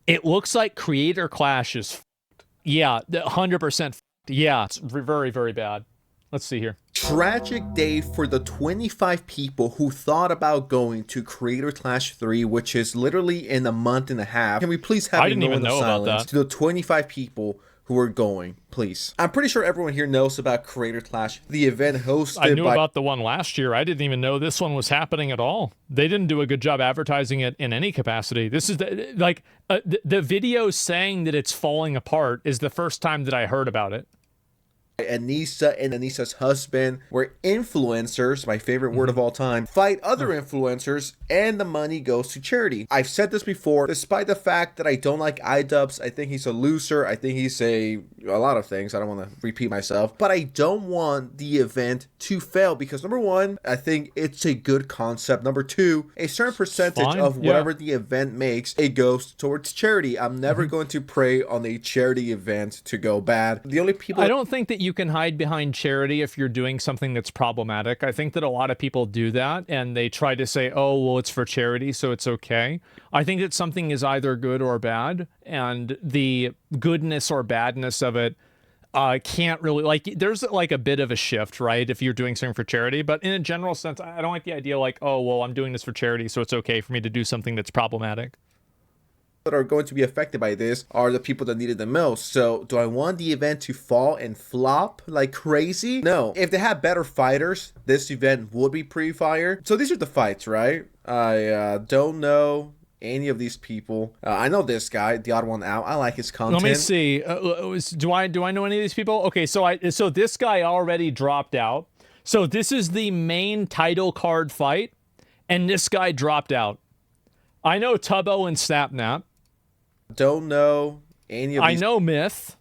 It looks like Creator Clash is, yeah, 100%. Yeah, it's very, very bad. Let's see here. Tragic day for the 25 people who thought about going to Creator Clash 3, which is literally in a month and a half. Can we please have I a didn't even moment of know about silence that. to the 25 people who are going, please? I'm pretty sure everyone here knows about Creator Clash, the event hosted by... I knew about the one last year. I didn't even know this one was happening at all. They didn't do a good job advertising it in any capacity. This is the video saying that it's falling apart is the first time that I heard about it. Anissa and Anissa's husband, where influencers, my favorite word of all time, fight other influencers, and the money goes to charity. I've said this before, despite the fact that I don't like iDubbbz, I think he's a loser, I think he's a lot of things, I don't want to repeat myself, but I don't want the event to fail because number one, I think it's a good concept. Number two, a certain percentage of whatever the event makes, it goes towards charity. I'm never going to pray on a charity event to go bad. The only people... I don't think that you can hide behind charity if you're doing something that's problematic. I think that a lot of people do that and they try to say, oh, well, it's for charity, so it's okay. I think that something is either good or bad, and the goodness or badness of it can't really, like, there's like a bit of a shift, right, if you're doing something for charity, but in a general sense, I don't like the idea like, oh, well, I'm doing this for charity, so it's okay for me to do something that's problematic. That are going to be affected by this are the people that need it the most. So do I want the event to fall and flop like crazy? No. If they had better fighters, this event would be pretty fire. So these are the fights, right? I don't know any of these people. I know this guy, the odd one out. I like his content. Let me see. Do I know any of these people? Okay, so this guy already dropped out. So this is the main title card fight, and this guy dropped out. I know Tubbo and Snapnap. Don't know any of these. I know Myth.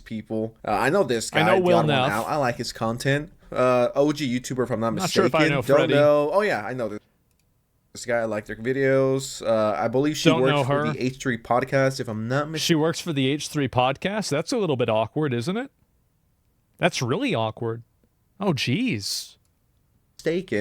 People. I know this guy. I know Will Neff. I like his content. OG YouTuber, if I'm not mistaken. Not sure if I know Don't Freddie. know. Oh yeah, I know this guy. I like their videos. I believe she works for the H3 podcast, if I'm not mistaken. She works for the H3 podcast. That's a little bit awkward, isn't it? That's really awkward. Oh, geez.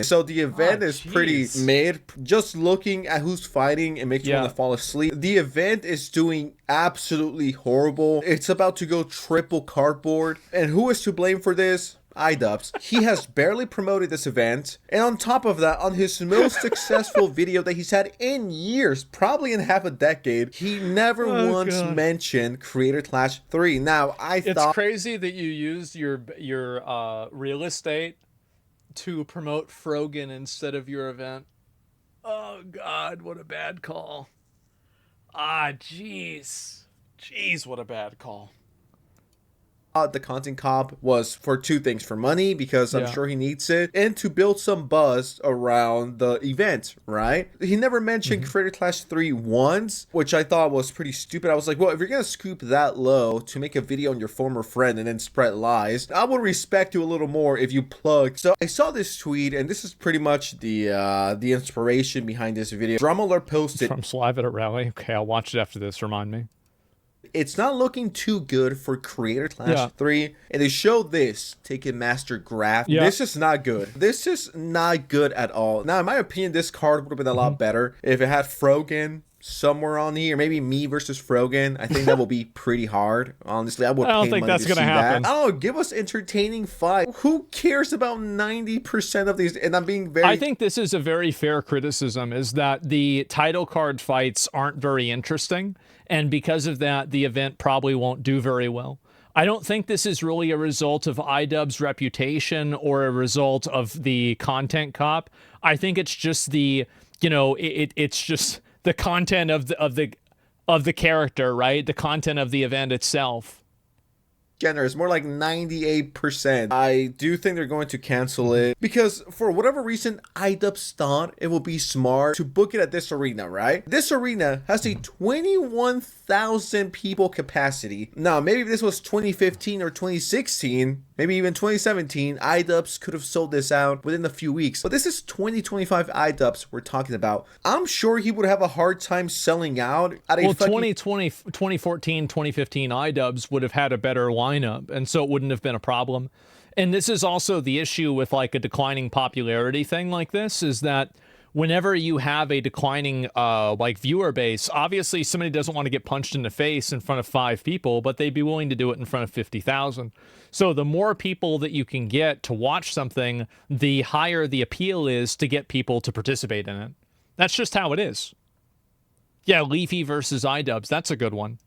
So the event is pretty mid. Just looking at who's fighting, it makes you want to fall asleep. The event is doing absolutely horrible. It's about to go triple cardboard. And who is to blame for this? iDubbbz. He has barely promoted this event, and on top of that, on his most successful video that he's had in years, probably in half a decade, he never once mentioned Creator Clash 3. Now, it's crazy that you used your real estate to promote Frogan instead of your event. Oh God, what a bad call. Jeez, what a bad call. The content cop was for two things: for money, because I'm sure he needs it, and to build some buzz around the event, right? He never mentioned Creator Clash 3 once, which I thought was pretty stupid. I was like, well, if you're gonna scoop that low to make a video on your former friend and then spread lies, I would respect you a little more if you plug. So I saw this tweet, and this is pretty much the inspiration behind this video. Drummer posted from live at a rally. Okay, I'll watch it after this. Remind me. It's not looking too good for Creator Clash 3. And they show this Ticketmaster graph. This is not good. This is not good at all. Now, in my opinion, this card would have been a lot better if it had Frogan somewhere on here. Maybe me versus Frogan. I think that will be pretty hard. Honestly, I don't think that's going to happen. Oh, give us entertaining fight. Who cares about 90% of these? And I'm being very... I think this is a very fair criticism, is that the title card fights aren't very interesting. And because of that, the event probably won't do very well. I don't think this is really a result of iDubbbz's reputation or a result of the content cop. I think it's just the, it's just the content of the character, right? The content of the event itself. Generous, more like 98%. I do think they're going to cancel it because for whatever reason, iDubbbz thought it would be smart to book it at this arena, right? This arena has a 21,000 people capacity. Now, maybe if this was 2015 or 2016, maybe even 2017, iDubbbz could have sold this out within a few weeks. But this is 2025 iDubbbz we're talking about. I'm sure he would have a hard time selling out at a 2014, 2015 iDubbbz would have had a better lineup, and so it wouldn't have been a problem. And this is also the issue with like a declining popularity thing like this, is that whenever you have a declining like viewer base, obviously somebody doesn't want to get punched in the face in front of 5 people, but they'd be willing to do it in front of 50,000. So the more people that you can get to watch something, the higher the appeal is to get people to participate in it. That's just how it is. Yeah, Leafy versus iDubbbz. That's a good one.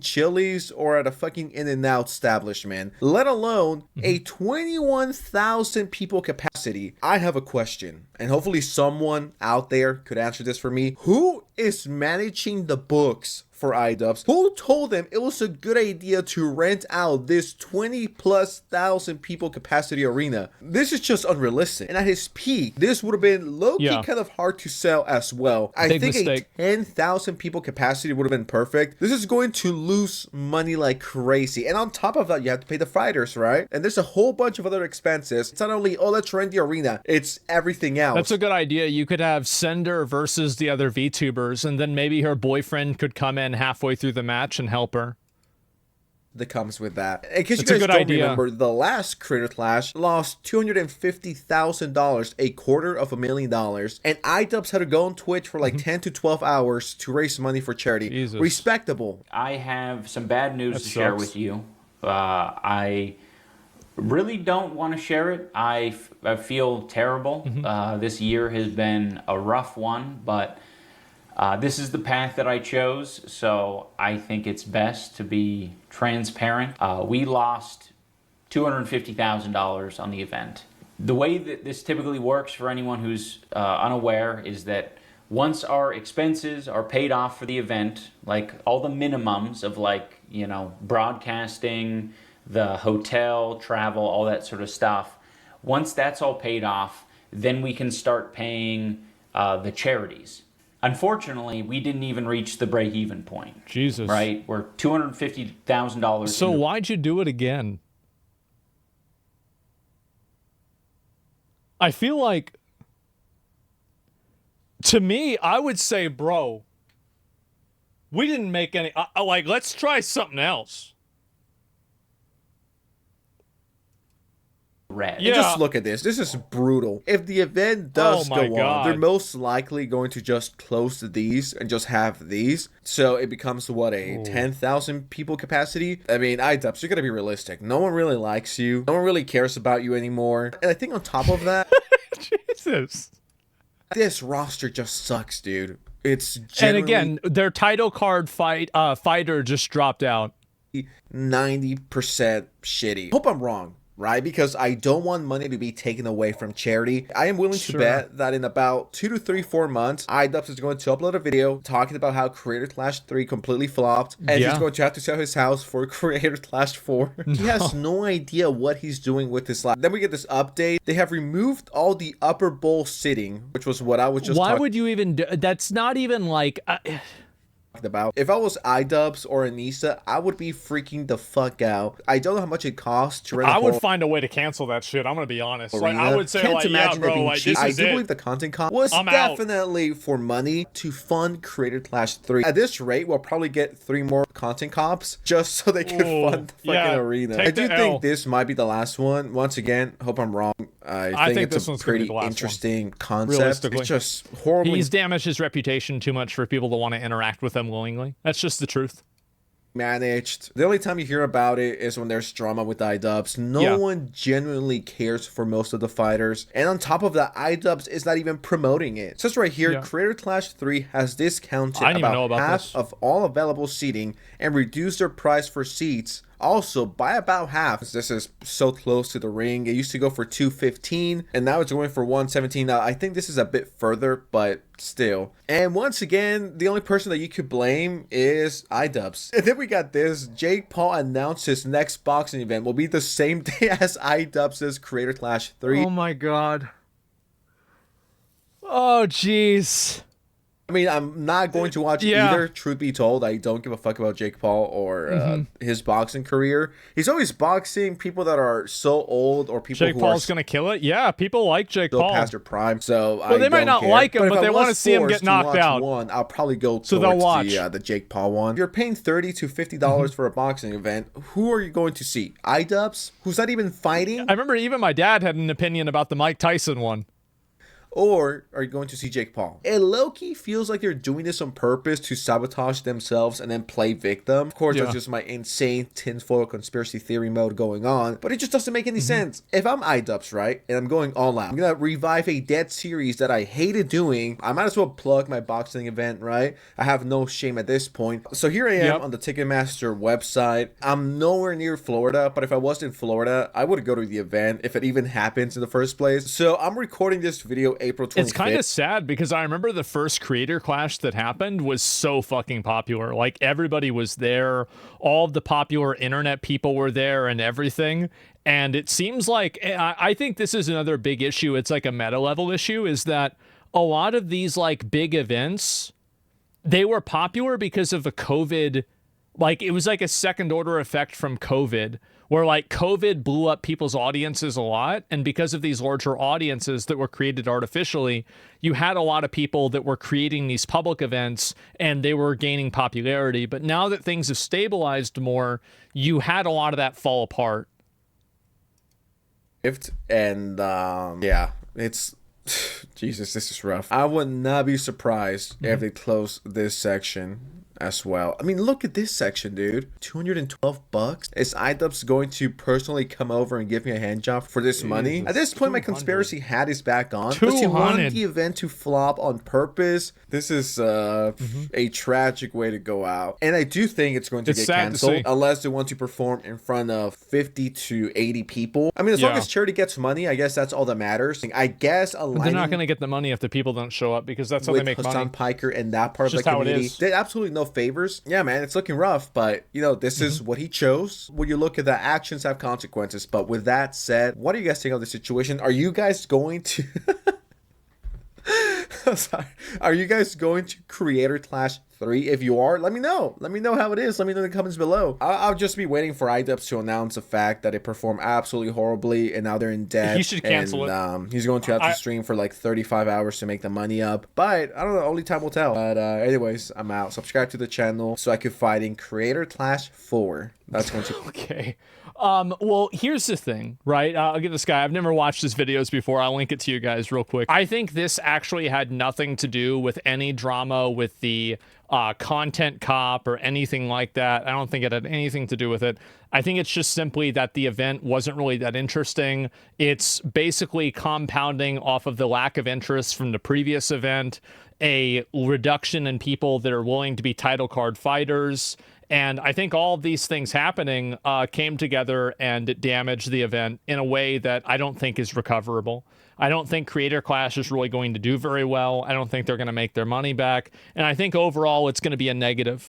Chili's or at a fucking In-N-Out establishment, let alone a 21,000 people capacity. I have a question, and hopefully someone out there could answer this for me. Who is managing the books for iDubbbz? Who told them it was a good idea to rent out this 20,000+ people capacity arena? This is just unrealistic. And at his peak, this would have been low-key kind of hard to sell as well. I think mistake. A 10,000 people capacity would have been perfect. This is going to lose money like crazy. And on top of that, you have to pay the fighters, right? And there's a whole bunch of other expenses. It's not only, oh, let's rent the arena. It's everything else. That's a good idea. You could have Sender versus the other VTubers, and then maybe her boyfriend could come in halfway through the match and help her. That comes with that. In case you guys don't remember, the last Creator Clash lost $250,000, $250,000, and iDubbbz had to go on Twitch for like 10 to 12 hours to raise money for charity. Jesus. Respectable. I have some bad news to share with you. I really don't want to share it. I feel terrible. This year has been a rough one, but this is the path that I chose, so I think it's best to be transparent. We lost $250,000 on the event. The way that this typically works for anyone who's unaware is that once our expenses are paid off for the event, like all the minimums of like, you know, broadcasting, the hotel, travel, all that sort of stuff, once that's all paid off, then we can start paying the charities. Unfortunately, we didn't even reach the break-even point. Jesus. Right? We're $250,000. So why'd you do it again? I feel like, to me, I would say, bro, we didn't make any, like, let's try something else. Red. Yeah. Just look at this. This is brutal. If the event does go on, they're most likely going to just close these and just have these. So it becomes, what, a 10,000 people capacity? I mean, iDubbbz, you're going to be realistic. No one really likes you. No one really cares about you anymore. And I think on top of that... Jesus. This roster just sucks, dude. It's generally... And again, their title card fighter just dropped out. 90% shitty. Hope I'm wrong. Right? Because I don't want money to be taken away from charity. I am willing to bet that in about 2 to 3, 4 months, iDubbbz is going to upload a video talking about how Creator Clash 3 completely flopped, and he's going to have to sell his house for Creator Clash 4. He has no idea what he's doing with his life. Then we get this update. They have removed all the upper bowl sitting, which was what I was just Why would you even do? That's not even like... about. If I was iDubbbz or Anissa, I would be freaking the fuck out. I don't know how much it costs to rent. I would find a way to cancel that shit. I'm gonna be honest. Like, I would say, can't like, imagine yeah, bro, being like, cheap. this I is do it. believe the content cost was definitely for money to fund Creator Clash 3. At this rate, we'll probably get 3 more content cops just so they can fund the fucking arena. I do think this might be the last one. Once again, hope I'm wrong. I think it's a pretty interesting concept. It's just horribly... He's damaged his reputation too much for people to want to interact with him willingly. That's just the truth. Managed. The only time you hear about it is when there's drama with iDubbbz. No one genuinely cares for most of the fighters. And on top of that, iDubbbz is not even promoting it. It says right here, Creator Clash 3 has discounted about half of all available seating and reduced their price for seats also by about half. This is so close to the ring. It used to go for $215 and now it's going for $117. Now I think this is a bit further, but still. And once again, the only person that you could blame is iDubbbz. And then we got this. Jake Paul announced his next boxing event will be the same day as iDubbbz's Creator Clash 3. Oh my god. Oh jeez. I mean, I'm not going to watch either, truth be told. I don't give a fuck about Jake Paul or his boxing career. He's always boxing people that are so old or people Jake Paul's going to kill it? Yeah, people like Jake Paul. Past their prime, so well, they might not like him, but they want to see him get knocked out. I'll probably go towards the Jake Paul one. If you're paying $30 to $50 for a boxing event, who are you going to see? iDubbbz? Who's not even fighting? I remember even my dad had an opinion about the Mike Tyson one. or are you going to see Jake Paul? It low-key feels like they're doing this on purpose to sabotage themselves and then play victim. Of course, that's just my insane tinfoil conspiracy theory mode going on, but it just doesn't make any sense. If I'm iDubbbz, right, and I'm going all out, I'm gonna revive a dead series that I hated doing, I might as well plug my boxing event, right? I have no shame at this point. So here I am on the Ticketmaster website. I'm nowhere near Florida, but if I was in Florida, I would go to the event if it even happens in the first place. So I'm recording this video April 25th. It's kind of sad because I remember the first creator clash that happened was so fucking popular. Like, everybody was there. All of the popular internet people were there and everything. And it seems like, I think this is another big issue. It's like a meta level issue, is that a lot of these like big events, they were popular because of the COVID. Like, it was like a second order effect from COVID, where like COVID blew up people's audiences a lot. And because of these larger audiences that were created artificially, you had a lot of people that were creating these public events and they were gaining popularity. But now that things have stabilized more, you had a lot of that fall apart. And yeah, it's Jesus, this is rough. I would not be surprised if they close this section as well. I mean, look at this section, dude. $212. Is iDubbbz going to personally come over and give me a hand job for this money? At this point, my conspiracy hat is back on. But you want the event to flop on purpose. This is a tragic way to go out. And I do think it's going to get canceled unless they want to perform in front of 50 to 80 people. I mean, as long as charity gets money, I guess that's all that matters. I guess but they're not going to get the money if the people don't show up, because that's how they make money. Hassan Piker and that part of the community, they absolutely no favors. Yeah, man, it's looking rough, but you know, this is what he chose. When you look at the actions have consequences. But with that said, what do you guys think of the situation? Are you guys going to sorry. Are you guys going to Creator Clash 3? If you are, let me know. Let me know how it is. Let me know in the comments below. I'll just be waiting for iDubbbz to announce the fact that it performed absolutely horribly and now they're in debt. He should cancel it. He's going to have to stream for like 35 hours to make the money up. But I don't know. Only time will tell. But anyways, I'm out. Subscribe to the channel so I could fight in Creator Clash 4. That's going to okay. Well, here's the thing, right? I'll give this guy, I've never watched his videos before. I'll link it to you guys real quick. I think this actually had nothing to do with any drama with the content cop or anything like that. I don't think it had anything to do with it. I think it's just simply that the event wasn't really that interesting. It's basically compounding off of the lack of interest from the previous event, a reduction in people that are willing to be title card fighters. And I think all of these things happening came together and it damaged the event in a way that I don't think is recoverable. I don't think Creator Clash is really going to do very well. I don't think they're going to make their money back. And I think overall it's going to be a negative.